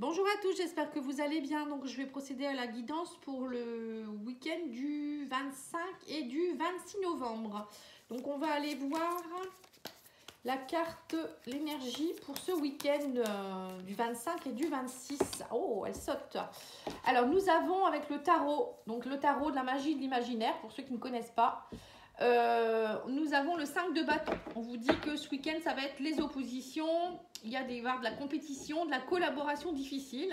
Bonjour à tous, j'espère que vous allez bien. Donc je vais procéder à la guidance pour le week-end du 25 et du 26 novembre. Donc on va aller voir la carte, l'énergie pour ce week-end du 25 et du 26. Oh, elle saute. Alors nous avons avec le tarot, donc le tarot de la magie de l'imaginaire, pour ceux qui ne connaissent pas. Nous avons le 5 de bâton. On vous dit que ce week-end, ça va être les oppositions. Il y a de la compétition, de la collaboration difficile.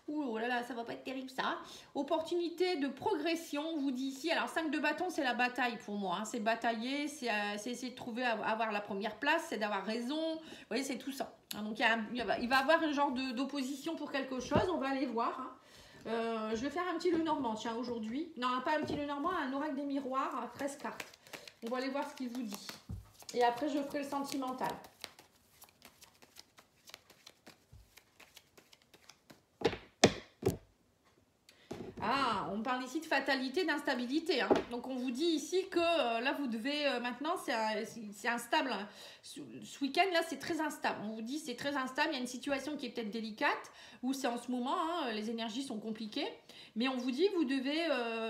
Ouh oh là là, ça va pas être terrible ça. Opportunité de progression, on vous dit ici. Alors 5 de bâton, c'est la bataille pour moi. Hein. C'est batailler, c'est essayer de trouver, avoir la première place, c'est d'avoir raison. Vous voyez, c'est tout ça. Hein, donc il va y avoir un genre d'opposition pour quelque chose. On va aller voir. Hein. Je vais faire un petit Lenormand, tiens, aujourd'hui. Non, pas un petit Lenormand, un oracle des miroirs à 13 cartes. On va aller voir ce qu'il vous dit. Et après, je ferai le sentimental. Ah, on parle ici de fatalité, d'instabilité. Hein. Donc, on vous dit ici que là, vous devez maintenant, c'est instable. Hein. Ce week-end, là, c'est très instable. On vous dit c'est très instable. Il y a une situation qui est peut-être délicate, où c'est en ce moment, hein, les énergies sont compliquées. Mais on vous dit, vous devez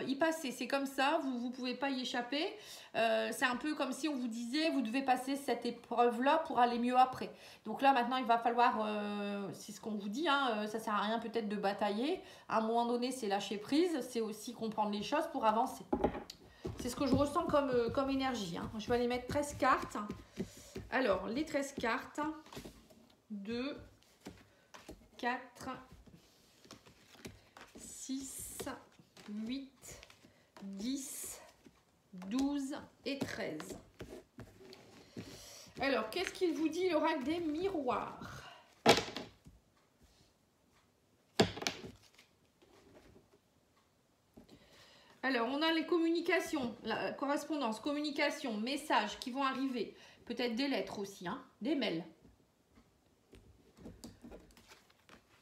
y passer. C'est comme ça, vous ne pouvez pas y échapper. C'est un peu comme si on vous disait, vous devez passer cette épreuve-là pour aller mieux après. Donc là, maintenant, il va falloir, c'est ce qu'on vous dit, hein, ça ne sert à rien peut-être de batailler. À un moment donné, c'est lâcher prise, c'est aussi comprendre les choses pour avancer. C'est ce que je ressens comme énergie. Hein. Je vais aller mettre 13 cartes. Alors, les 13 cartes, 2, 4, 6, 8, 10, 12 et 13. Alors, qu'est-ce qu'il vous dit, l'oracle des miroirs? Alors, on a les communications, la correspondance, communication, messages qui vont arriver. Peut-être des lettres aussi, hein, des mails.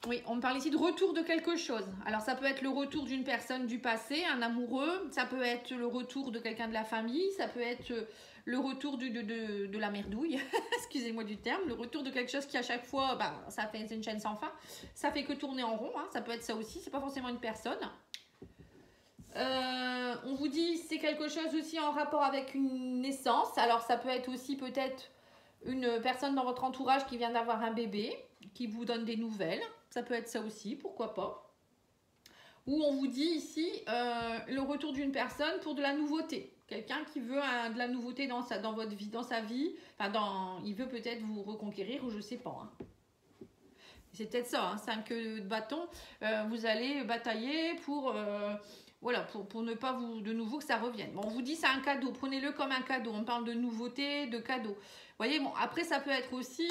Oui, on me parle ici de retour de quelque chose. Alors, ça peut être le retour d'une personne du passé, un amoureux. Ça peut être le retour de quelqu'un de la famille. Ça peut être le retour de la merdouille. Excusez-moi du terme. Le retour de quelque chose qui, à chaque fois, ça fait une chaîne sans fin. Ça fait que tourner en rond. Hein. Ça peut être ça aussi. C'est pas forcément une personne. On vous dit c'est quelque chose aussi en rapport avec une naissance. Alors, ça peut être aussi peut-être une personne dans votre entourage qui vient d'avoir un bébé, qui vous donne des nouvelles. Ça peut être ça aussi, pourquoi pas. Ou on vous dit ici le retour d'une personne pour de la nouveauté. Quelqu'un qui veut de la nouveauté dans votre vie, dans sa vie. Enfin, il veut peut-être vous reconquérir ou je sais pas. Hein. C'est peut-être ça, hein, 5 de bâton. Vous allez batailler pour... voilà, pour ne pas de nouveau que ça revienne. Bon, on vous dit c'est un cadeau, prenez-le comme un cadeau. On parle de nouveauté, de cadeau. Vous voyez, bon, après ça peut être aussi,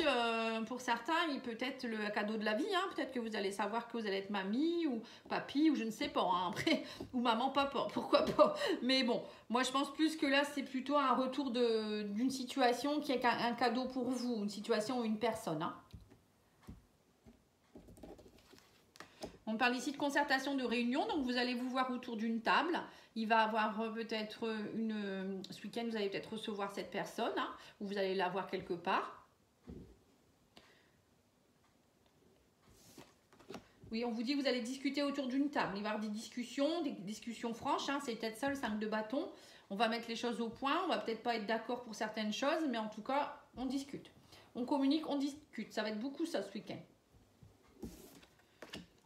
pour certains, il peut être le cadeau de la vie. Hein. Peut-être que vous allez savoir que vous allez être mamie ou papy ou je ne sais pas. Hein, après, ou maman, papa, pourquoi pas. Mais bon, moi je pense plus que là c'est plutôt un retour d'une situation qui est un cadeau pour vous, une situation ou une personne. Hein. On parle ici de concertation de réunion, donc vous allez vous voir autour d'une table. Il va avoir peut-être ce week-end, vous allez peut-être recevoir cette personne, hein, ou vous allez la voir quelque part. Oui, on vous dit que vous allez discuter autour d'une table. Il va y avoir des discussions franches, hein, c'est peut-être ça le 5 de bâton. On va mettre les choses au point, on va peut-être pas être d'accord pour certaines choses, mais en tout cas, on discute. On communique, on discute. Ça va être beaucoup ça ce week-end.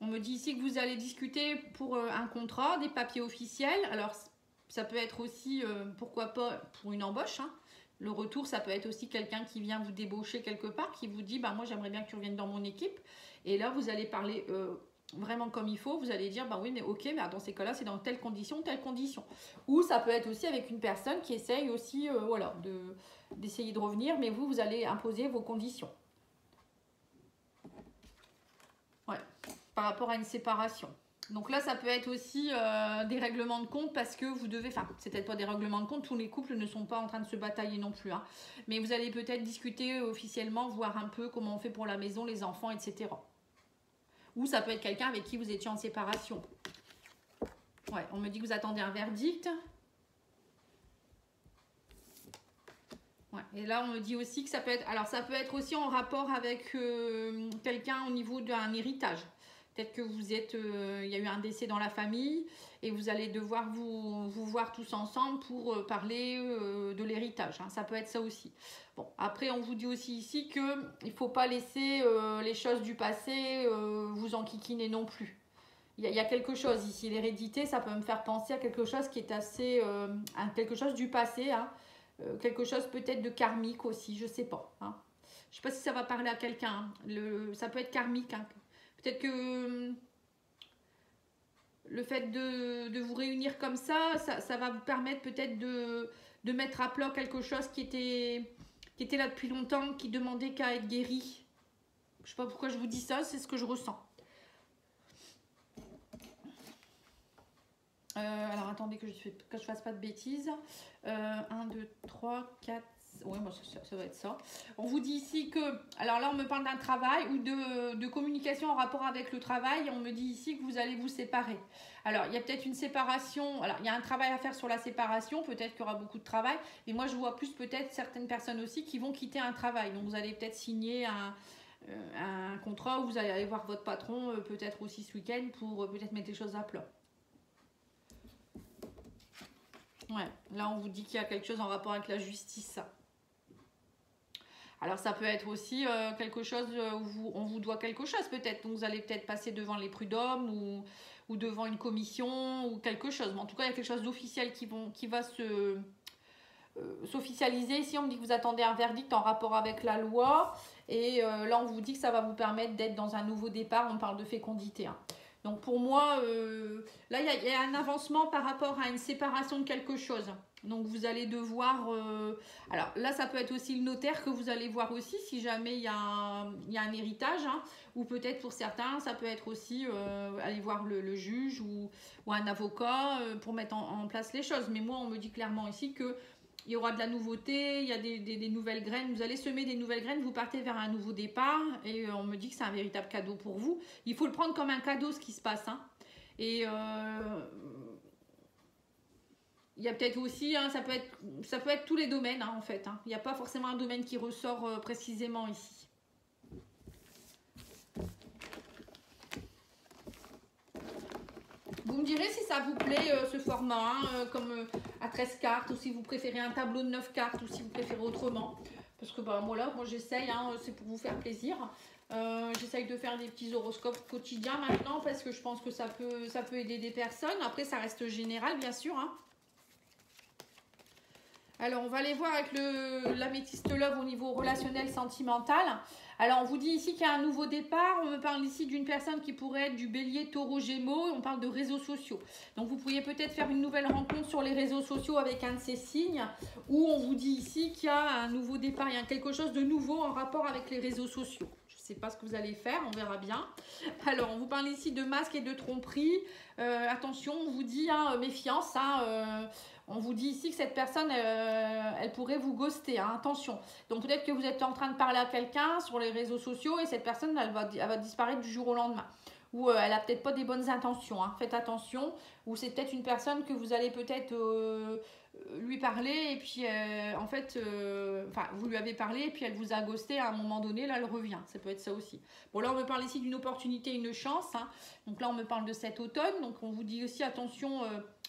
On me dit ici que vous allez discuter pour un contrat, des papiers officiels. Alors, ça peut être aussi, pourquoi pas, pour une embauche. Hein. Le retour, ça peut être aussi quelqu'un qui vient vous débaucher quelque part, qui vous dit, moi, j'aimerais bien que tu reviennes dans mon équipe. Et là, vous allez parler vraiment comme il faut. Vous allez dire, oui, mais ok, mais dans ces cas-là, c'est dans telle condition, telle condition. Ou ça peut être aussi avec une personne qui essaye aussi, voilà, d'essayer de revenir, mais vous allez imposer vos conditions. Ouais. Par rapport à une séparation. Donc là, ça peut être aussi des règlements de compte parce que vous devez... Enfin, c'est peut-être pas des règlements de compte, tous les couples ne sont pas en train de se batailler non plus. Hein. Mais vous allez peut-être discuter officiellement, voir un peu comment on fait pour la maison, les enfants, etc. Ou ça peut être quelqu'un avec qui vous étiez en séparation. Ouais, on me dit que vous attendez un verdict. Ouais. Et là, on me dit aussi que ça peut être... Alors, ça peut être aussi en rapport avec quelqu'un au niveau d'un héritage. Peut-être que vous êtes, il y a eu un décès dans la famille et vous allez devoir vous voir tous ensemble pour parler de l'héritage. Hein. Ça peut être ça aussi. Bon, après, on vous dit aussi ici qu'il ne faut pas laisser les choses du passé vous enquiquiner non plus. Il y a quelque chose ici. L'hérédité, ça peut me faire penser à quelque chose qui est assez... à quelque chose du passé. Hein. Quelque chose peut-être de karmique aussi, je ne sais pas. Hein. Je ne sais pas si ça va parler à quelqu'un. Hein. Ça peut être karmique. Hein. Peut-être que le fait de vous réunir comme ça va vous permettre peut-être de mettre à plat quelque chose qui était là depuis longtemps, qui demandait qu'à être guéri. Je ne sais pas pourquoi je vous dis ça, c'est ce que je ressens. Alors attendez que je fasse pas de bêtises. 1, 2, 3, 4... Oui, bon, ça va être ça. On vous dit ici que... Alors là, on me parle d'un travail ou de communication en rapport avec le travail. On me dit ici que vous allez vous séparer. Alors, il y a peut-être une séparation. Alors, il y a un travail à faire sur la séparation. Peut-être qu'il y aura beaucoup de travail. Mais moi, je vois plus peut-être certaines personnes aussi qui vont quitter un travail. Donc, vous allez peut-être signer un contrat où vous allez aller voir votre patron peut-être aussi ce week-end pour peut-être mettre les choses à plat. Ouais, là, on vous dit qu'il y a quelque chose en rapport avec la justice. Alors ça peut être aussi quelque chose où on vous doit quelque chose peut-être. Donc vous allez peut-être passer devant les prud'hommes ou devant une commission ou quelque chose. Mais en tout cas, il y a quelque chose d'officiel qui va s'officialiser. Ici, on me dit que vous attendez un verdict en rapport avec la loi. Et là, on vous dit que ça va vous permettre d'être dans un nouveau départ. On parle de fécondité. Hein. Donc pour moi, là, il y a un avancement par rapport à une séparation de quelque chose. Donc vous allez devoir... alors là, ça peut être aussi le notaire que vous allez voir aussi si jamais il y a un héritage. Hein, ou peut-être pour certains, ça peut être aussi aller voir le juge ou un avocat pour mettre en place les choses. Mais moi, on me dit clairement ici que il y aura de la nouveauté, il y a des nouvelles graines. Vous allez semer des nouvelles graines, vous partez vers un nouveau départ. Et on me dit que c'est un véritable cadeau pour vous. Il faut le prendre comme un cadeau, ce qui se passe. Hein. Et il y a peut-être aussi, hein, ça peut être tous les domaines, hein, en fait. Hein. Il n'y a pas forcément un domaine qui ressort précisément ici. Vous me direz si ça vous plaît ce format, hein, comme à 13 cartes, ou si vous préférez un tableau de 9 cartes, ou si vous préférez autrement. Parce que bah, moi j'essaye, hein, c'est pour vous faire plaisir. J'essaye de faire des petits horoscopes quotidiens maintenant, parce que je pense que ça peut aider des personnes. Après, ça reste général, bien sûr. Hein. Alors, on va aller voir avec l'améthyste love au niveau relationnel, sentimental. Alors, on vous dit ici qu'il y a un nouveau départ. On me parle ici d'une personne qui pourrait être du bélier, taureau, gémeaux. On parle de réseaux sociaux. Donc, vous pourriez peut-être faire une nouvelle rencontre sur les réseaux sociaux avec un de ces signes. Ou on vous dit ici qu'il y a un nouveau départ. Il y a quelque chose de nouveau en rapport avec les réseaux sociaux. Je ne sais pas ce que vous allez faire, on verra bien. Alors, on vous parle ici de masque et de tromperie. Attention, on vous dit, hein, méfiance, hein, on vous dit ici que cette personne, elle pourrait vous ghoster, hein, attention. Donc peut-être que vous êtes en train de parler à quelqu'un sur les réseaux sociaux et cette personne, elle va disparaître du jour au lendemain. Ou elle n'a peut-être pas des bonnes intentions, hein, faites attention. Ou c'est peut-être une personne que vous allez peut-être lui parler et puis en fait, vous lui avez parlé et puis elle vous a ghosté à un moment donné, là elle revient, ça peut être ça aussi. Bon là on me parle ici d'une opportunité, une chance, hein. Donc là on me parle de cet automne, donc on vous dit aussi attention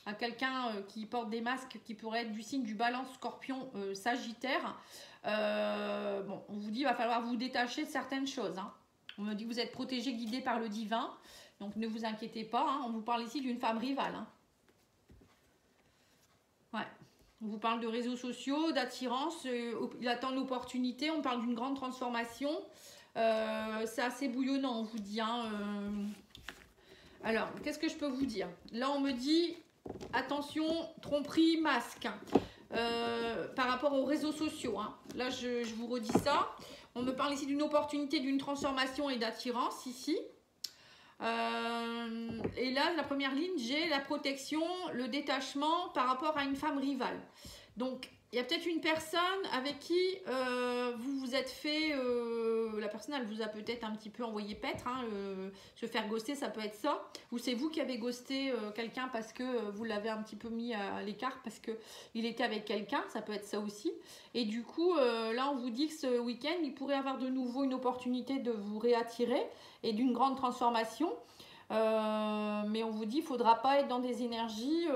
à quelqu'un qui porte des masques qui pourrait être du signe du Balance, Scorpion, Sagittaire. Bon, on vous dit il va falloir vous détacher de certaines choses, hein. On me dit que vous êtes protégé, guidé par le divin, donc ne vous inquiétez pas, hein. On vous parle ici d'une femme rivale, hein. Ouais. On vous parle de réseaux sociaux, d'attirance, il attend l'opportunité, on parle d'une grande transformation. C'est assez bouillonnant, on vous dit. Hein, Alors, qu'est-ce que je peux vous dire? Là, on me dit, attention, tromperie, masque. Par rapport aux réseaux sociaux. Hein. Là, je vous redis ça. On me parle ici d'une opportunité, d'une transformation et d'attirance, ici. Et là, la première ligne, j'ai la protection, le détachement par rapport à une femme rivale. Donc, il y a peut-être une personne avec qui vous vous êtes fait... la personne, elle vous a peut-être un petit peu envoyé paître. Hein, se faire ghoster, ça peut être ça. Ou c'est vous qui avez ghosté quelqu'un parce que vous l'avez un petit peu mis à l'écart parce qu'il était avec quelqu'un. Ça peut être ça aussi. Et du coup, là, on vous dit que ce week-end, il pourrait avoir de nouveau une opportunité de vous réattirer et d'une grande transformation. Mais on vous dit, il ne faudra pas être dans des énergies.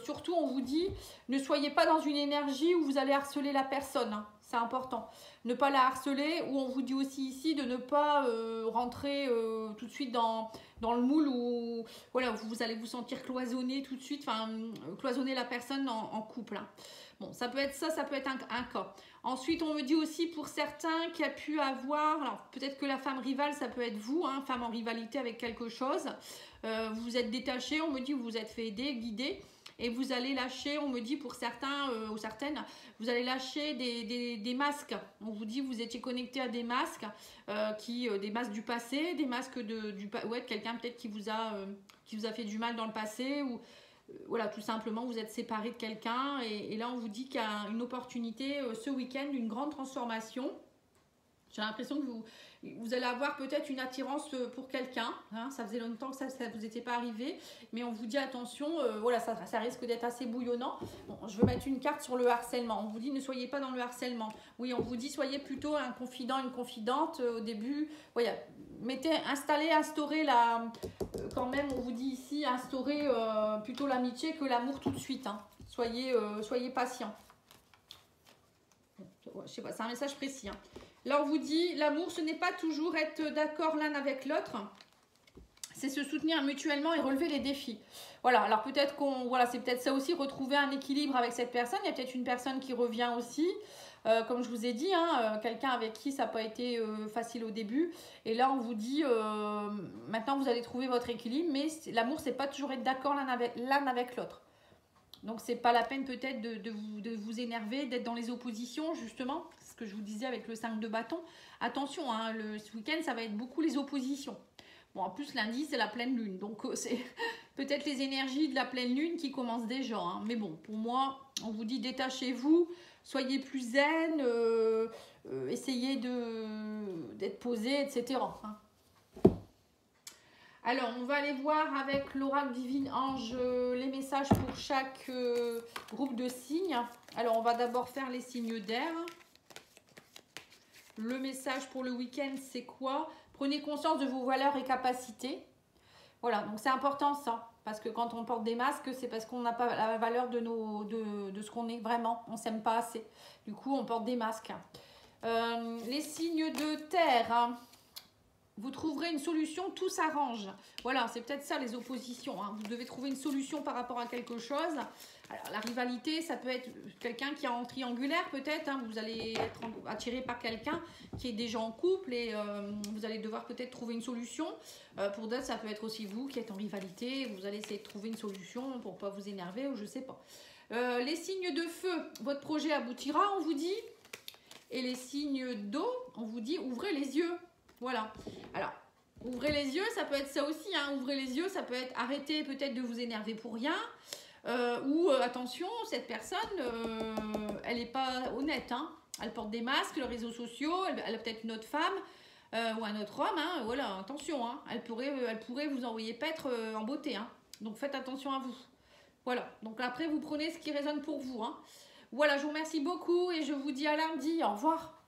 Surtout, on vous dit, ne soyez pas dans une énergie où vous allez harceler la personne. Hein, c'est important. Ne pas la harceler. Ou on vous dit aussi ici de ne pas rentrer tout de suite dans le moule où voilà, vous allez vous sentir cloisonné tout de suite. Enfin, cloisonner la personne en couple. Hein. Bon, ça peut être ça, ça peut être un cas. Ensuite, on me dit aussi pour certains qui a pu avoir, alors peut-être que la femme rivale, ça peut être vous, hein, femme en rivalité avec quelque chose. Vous vous êtes détaché, on me dit vous vous êtes fait aider, guider. Et vous allez lâcher, on me dit pour certains ou certaines, vous allez lâcher des masques. On vous dit vous étiez connecté à des masques, des masques du passé, des masques de quelqu'un peut-être qui vous a fait du mal dans le passé ou voilà, tout simplement, vous êtes séparé de quelqu'un et là, on vous dit qu'il y a une opportunité ce week-end, une grande transformation. J'ai l'impression que vous allez avoir peut-être une attirance pour quelqu'un. Hein, ça faisait longtemps que ça ne vous était pas arrivé. Mais on vous dit attention, voilà, ça risque d'être assez bouillonnant. Bon, je veux mettre une carte sur le harcèlement. On vous dit ne soyez pas dans le harcèlement. Oui, on vous dit soyez plutôt un confident, une confidente au début. Voilà, instaurez quand même, on vous dit ici, instaurez plutôt l'amitié que l'amour tout de suite. Hein. Soyez patient. Je sais pas, c'est un message précis. Hein. Là, on vous dit, l'amour, ce n'est pas toujours être d'accord l'un avec l'autre. C'est se soutenir mutuellement et relever les défis. Voilà, alors peut-être c'est peut-être ça aussi, retrouver un équilibre avec cette personne. Il y a peut-être une personne qui revient aussi. Comme je vous ai dit, hein, quelqu'un avec qui ça n'a pas été facile au début. Et là, on vous dit, maintenant, vous allez trouver votre équilibre. Mais l'amour, c'est pas toujours être d'accord l'un avec l'autre. Donc, c'est pas la peine peut-être de vous énerver, d'être dans les oppositions, justement. Ce que je vous disais avec le 5 de bâton. Attention, hein, ce week-end, ça va être beaucoup les oppositions. Bon, en plus, lundi, c'est la pleine lune. Donc, c'est peut-être les énergies de la pleine lune qui commencent déjà. Hein. Mais bon, pour moi, on vous dit détachez-vous, soyez plus zen, essayez d'être posé, etc. Hein. Alors, on va aller voir avec l'oracle divine ange les messages pour chaque groupe de signes. Alors, on va d'abord faire les signes d'air. Le message pour le week-end, c'est quoi? Prenez conscience de vos valeurs et capacités. Voilà, donc c'est important ça. Parce que quand on porte des masques, c'est parce qu'on n'a pas la valeur de ce qu'on est vraiment. On ne s'aime pas assez. Du coup, on porte des masques. Les signes de terre. Hein. Vous trouverez une solution, tout s'arrange. Voilà, c'est peut-être ça les oppositions. Hein. Vous devez trouver une solution par rapport à quelque chose. Alors, la rivalité, ça peut être quelqu'un qui est en triangulaire peut-être. Hein. Vous allez être attiré par quelqu'un qui est déjà en couple et vous allez devoir peut-être trouver une solution. Pour d'autres, ça peut être aussi vous qui êtes en rivalité. Vous allez essayer de trouver une solution pour ne pas vous énerver ou je ne sais pas. Les signes de feu, votre projet aboutira, on vous dit. Et les signes d'eau, on vous dit ouvrez les yeux. Voilà. Alors, ouvrez les yeux, ça peut être ça aussi. Hein. Ouvrez les yeux, ça peut être arrêter peut-être de vous énerver pour rien. Ou attention, cette personne, elle n'est pas honnête. Hein. Elle porte des masques, les réseaux sociaux, elle a peut-être une autre femme ou un autre homme. Hein. Voilà, attention. Hein. Elle pourrait vous envoyer paître en beauté. Hein. Donc, faites attention à vous. Voilà. Donc, après, vous prenez ce qui résonne pour vous. Hein. Voilà, je vous remercie beaucoup et je vous dis à lundi. Au revoir.